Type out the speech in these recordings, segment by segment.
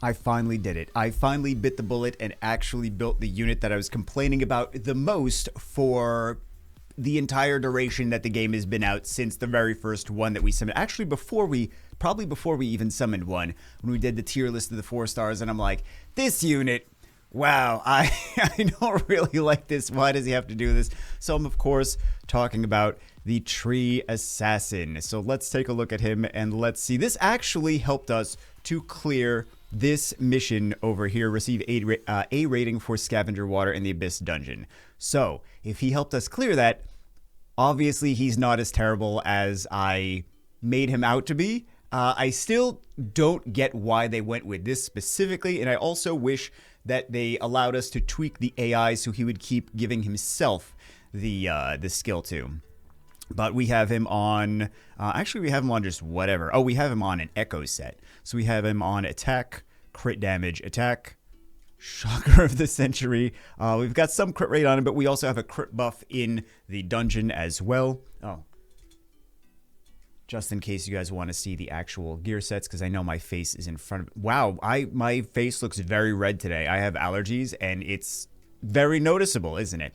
I finally did it. I finally bit the bullet and actually built the unit that I was complaining about the most for the entire duration that the game has been out since the very first one that we summoned. Actually, probably before we even summoned one, when we did the tier list of the 4 stars, and I'm like, this unit, wow, I don't really like this. Why does he have to do this? So I'm, of course, talking about the Tree Assassin. So let's take a look at him and let's see. This actually helped us to clear this mission over here, receive A rating for Scavenger Water in the Abyss Dungeon. So if he helped us clear that, obviously he's not as terrible as I made him out to be. I still don't get why they went with this specifically, and I also wish that they allowed us to tweak the AI so he would keep giving himself the skill too. But we have him on, actually we have him on just whatever. Oh, we have him on an Echo set. So we have him on attack, crit damage, attack, shocker of the century. We've got some crit rate on him, but we also have a crit buff in the dungeon as well. Oh, just in case you guys want to see the actual gear sets, because I know my face is in front of it. Wow, my face looks very red today. I have allergies, and it's very noticeable, isn't it?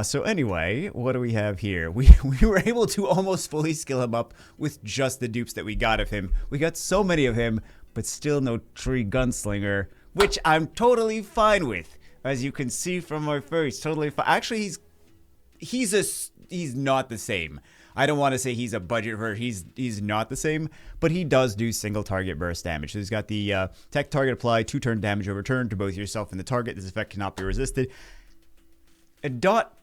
So anyway, what do we have here? We were able to almost fully skill him up with just the dupes that we got of him. We got so many of him, but still no Tree Gunslinger, which I'm totally fine with. As you can see from my face, totally fine. Actually, he's not the same. I don't want to say he's a budget version. He's not the same, but he does do single target burst damage. So he's got the tech target apply, 2-turn damage over turn to both yourself and the target. This effect cannot be resisted. A dot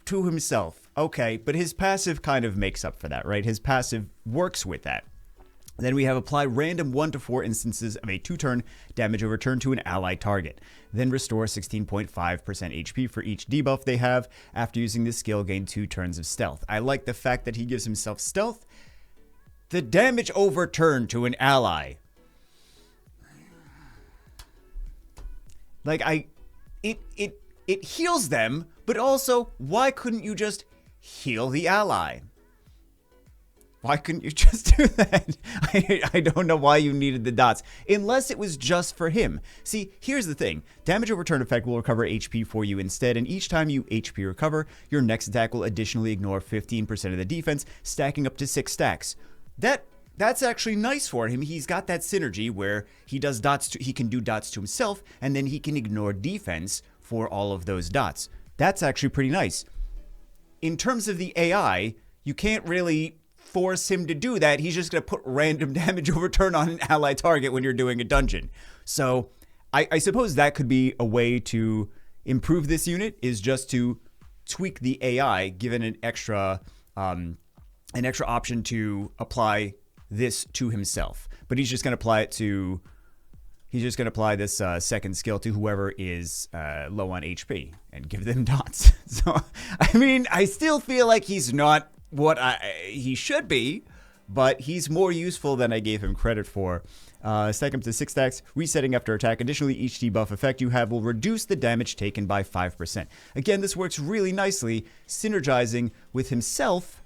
to himself. Okay, but his passive kind of makes up for that, right? His passive works with that. Then we have apply random 1 to 4 instances of a 2-turn damage over turn to an ally target. Then restore 16.5% HP for each debuff they have. After using this skill, gain 2 turns of stealth. I like the fact that he gives himself stealth. The damage over turn to an ally. Like, it heals them, but also, why couldn't you just heal the ally? Why couldn't you just do that? I don't know why you needed the dots, unless it was just for him. See, here's the thing. Damage over turn effect will recover HP for you instead, and each time you HP recover, your next attack will additionally ignore 15% of the defense, stacking up to 6 stacks. That's actually nice for him. He's got that synergy where he does dots he can do dots to himself, and then he can ignore defense for all of those dots. That's actually pretty nice. In terms of the AI, you can't really force him to do that. He's just going to put random damage over turn on an ally target when you're doing a dungeon. So I suppose that could be a way to improve this unit, is just to tweak the AI, given an extra option to apply this to himself. But he's just going to apply it to... He's just going to apply this second skill to whoever is low on HP and give them dots. So, I mean, I still feel like he's not what he should be, but he's more useful than I gave him credit for. Stack him to 6 stacks, resetting after attack. Additionally, each debuff effect you have will reduce the damage taken by 5%. Again, this works really nicely, synergizing with himself.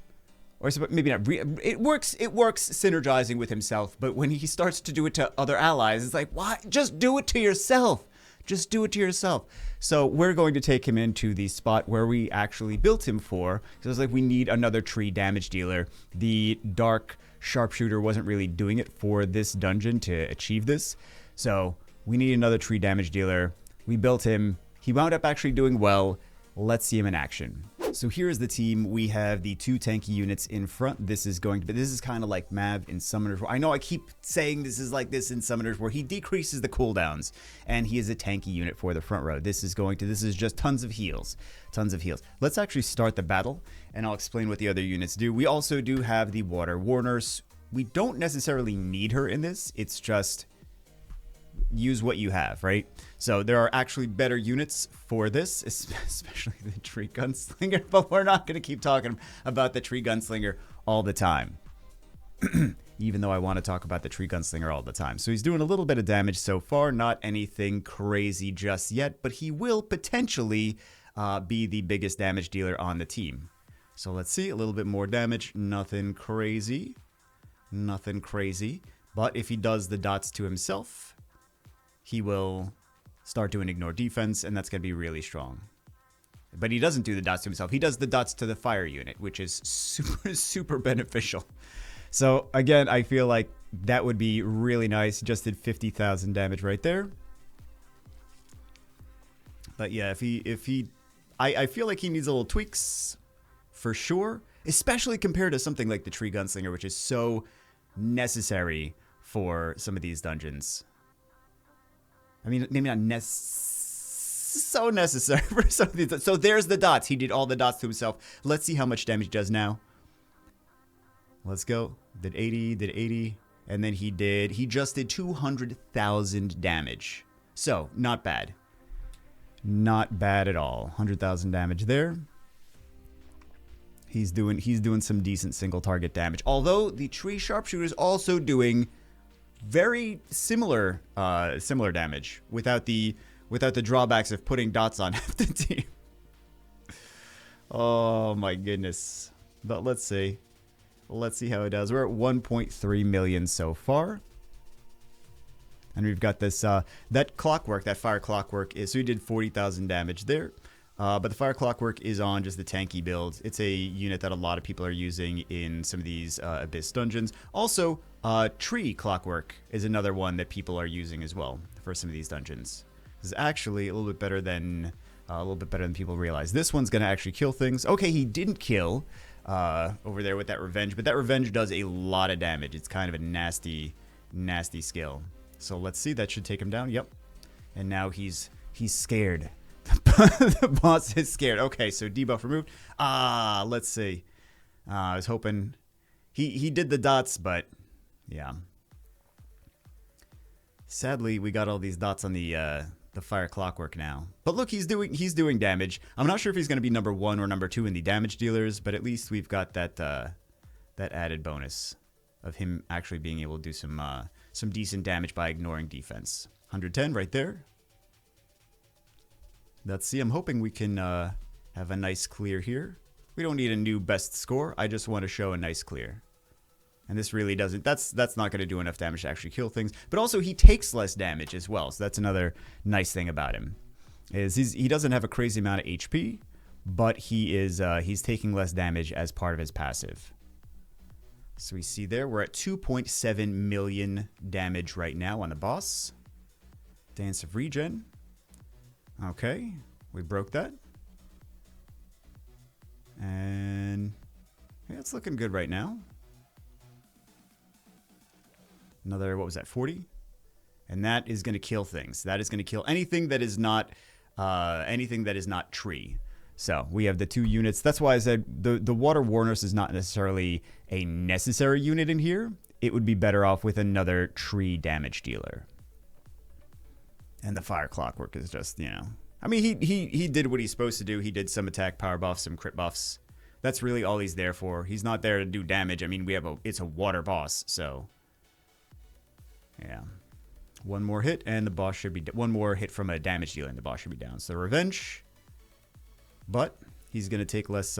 Or maybe not. It works synergizing with himself, but when he starts to do it to other allies, it's like, why? Just do it to yourself. Just do it to yourself. So we're going to take him into the spot where we actually built him for. So it's like we need another tree damage dealer. The dark sharpshooter wasn't really doing it for this dungeon to achieve this. So we need another tree damage dealer. We built him. He wound up actually doing well. Let's see him in action. So here's the team. We have the 2 tanky units in front. This is kind of like Mav in Summoners. I know I keep saying this is like this in Summoners, where he decreases the cooldowns and he is a tanky unit for the front row. This is just tons of heals. Let's actually start the battle and I'll explain what the other units do. We also do have the Water Warners. We don't necessarily need her in this. It's just use what you have, right? So there are actually better units for this, especially the Tree Gunslinger, but we're not going to keep talking about the Tree Gunslinger all the time. Even though I want to talk about the Tree Gunslinger all the time. So he's doing a little bit of damage so far, not anything crazy just yet, but he will potentially be the biggest damage dealer on the team. So let's see, a little bit more damage, nothing crazy. But if he does the dots to himself, he will start doing ignore defense, and that's going to be really strong. But he doesn't do the dots to himself. He does the dots to the fire unit, which is super, super beneficial. So, again, I feel like that would be really nice. Just did 50,000 damage right there. But yeah, I feel like he needs a little tweaks for sure. Especially compared to something like the Tree Gunslinger, which is so necessary for some of these dungeons. I mean, maybe not so necessary for some of these. So there's the dots. He did all the dots to himself. Let's see how much damage he does now. Let's go. Did 80, and then he just did 200,000 damage. So, not bad. Not bad at all. 100,000 damage there. He's doing some decent single target damage. Although the Tree Sharpshooter is also doing very similar damage without the drawbacks of putting dots on half the team. Oh my goodness. But let's see. Let's see how it does. We're at 1.3 million so far. And we've got this, that clockwork, that fire clockwork is, so we did 40,000 damage there. But the fire clockwork is on just the tanky build. It's a unit that a lot of people are using in some of these Abyss dungeons. Also, tree clockwork is another one that people are using as well for some of these dungeons. This is actually a little bit better than people realize. This one's going to actually kill things. Okay, he didn't kill over there with that revenge, but that revenge does a lot of damage. It's kind of a nasty, nasty skill. So let's see. That should take him down. Yep. And now he's scared. The boss is scared. Okay, so debuff removed. Let's see. I was hoping he did the dots, but yeah. Sadly, we got all these dots on the fire clockwork now. But look, he's doing damage. I'm not sure if he's going to be number 1 or number 2 in the damage dealers, but at least we've got that added bonus of him actually being able to do some decent damage by ignoring defense. 110 right there. Let's see. I'm hoping we can have a nice clear here. We don't need a new best score. I just want to show a nice clear. And this really doesn't... That's not going to do enough damage to actually kill things. But also, he takes less damage as well. So that's another nice thing about him. He doesn't have a crazy amount of HP, but he's taking less damage as part of his passive. So we see there, we're at 2.7 million damage right now on the boss. Dance of Regen. Okay, we broke that. And yeah, it's looking good right now. Another, what was that, 40? And that is going to kill things. That is going to kill anything that is not tree. So we have the 2 units. That's why I said the Water Warners is not necessarily a necessary unit in here. It would be better off with another tree damage dealer. And the Fire Clockwork is just, you know... I mean, he did what he's supposed to do. He did some attack power buffs, some crit buffs. That's really all he's there for. He's not there to do damage. I mean, it's a water boss, so... Yeah. One more hit, and the boss should be... One more hit from a damage dealer, and the boss should be down. So, Revenge. But he's going to take less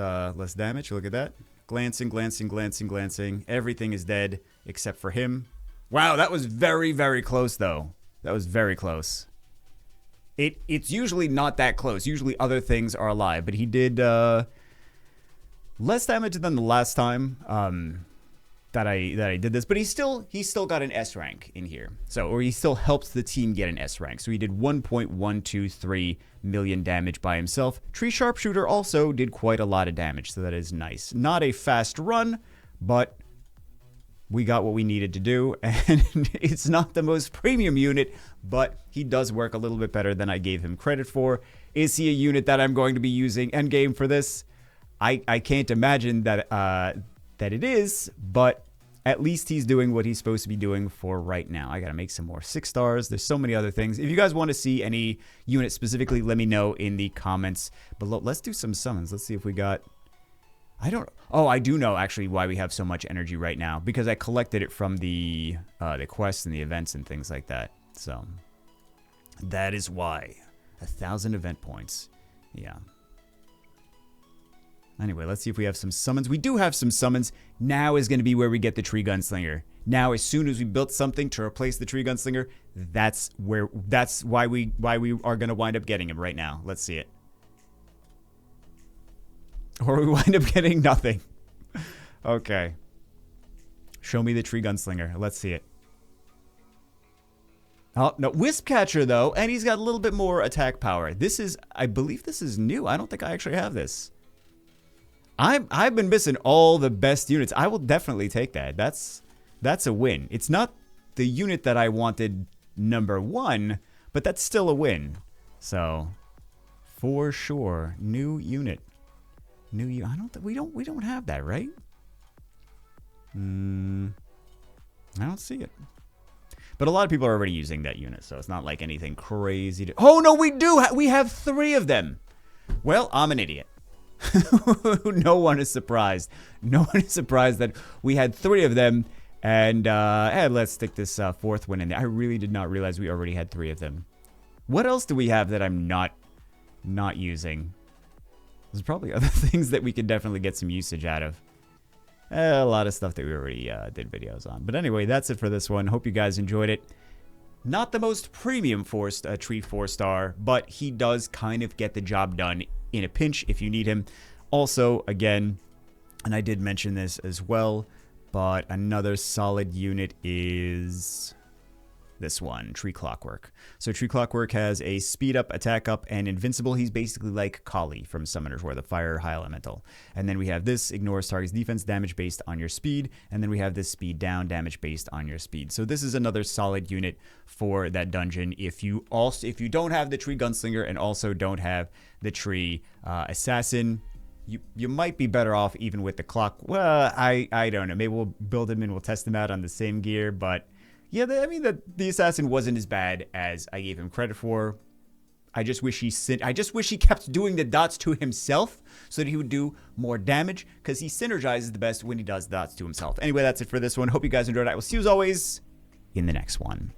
damage. Look at that. Glancing, glancing, glancing, glancing. Everything is dead except for him. Wow, that was very, very close, though. That was very close. It's usually not that close. Usually other things are alive. But he did less damage than the last time that I did this. But he still got an S rank in here. So, or he still helps the team get an S rank. So he did 1.123 million damage by himself. Tree Sharpshooter also did quite a lot of damage. So that is nice. Not a fast run, but... we got what we needed to do, and it's not the most premium unit, but he does work a little bit better than I gave him credit for. Is he a unit that I'm going to be using endgame for this? I can't imagine that it is, but at least he's doing what he's supposed to be doing for right now. I got to make some more 6 stars. There's so many other things. If you guys want to see any unit specifically, let me know in the comments below. Let's do some summons. Let's see if we got... I do know actually why we have so much energy right now, because I collected it from the quests and the events and things like that. So that is why. 1,000 event points. Yeah. Anyway, let's see if we have some summons. We do have some summons. Now is going to be where we get the Tree Gunslinger. Now, as soon as we built something to replace the Tree Gunslinger, that's why we are going to wind up getting him right now. Let's see it. Or we wind up getting nothing. Okay. Show me the Tree Gunslinger. Let's see it. Oh, no. Wisp Catcher, though, and he's got a little bit more attack power. This is, I believe this is new. I don't think I actually have this. I've been missing all the best units. I will definitely take that. That's a win. It's not the unit that I wanted #1, but that's still a win. So, for sure, new unit. I don't think we don't have that, right? I don't see it. But a lot of people are already using that unit, so it's not like anything crazy. Oh no, we do. We have 3 of them. Well, I'm an idiot. No one is surprised. No one is surprised that we had 3 of them. And let's stick this 4th one in there. I really did not realize we already had 3 of them. What else do we have that I'm not using? There's probably other things that we could definitely get some usage out of. A lot of stuff that we already did videos on. But anyway, that's it for this one. Hope you guys enjoyed it. Not the most premium Tree 4-star, but he does kind of get the job done in a pinch if you need him. Also, again, and I did mention this as well, but another solid unit is this one, Tree Clockwork. So Tree Clockwork has a speed up, attack up, and invincible. He's basically like Kali from Summoners War, the fire high elemental. And then we have this, ignores target's defense, damage based on your speed. And then we have this speed down, damage based on your speed. So this is another solid unit for that dungeon. If you don't have the Tree Gunslinger and also don't have the Tree Assassin, you might be better off even with the clock. Well, I don't know. Maybe we'll build him and we'll test him out on the same gear, but yeah, I mean, the assassin wasn't as bad as I gave him credit for. I just wish he kept doing the dots to himself so that he would do more damage, because he synergizes the best when he does dots to himself. Anyway, that's it for this one. Hope you guys enjoyed it. I will see you as always in the next one.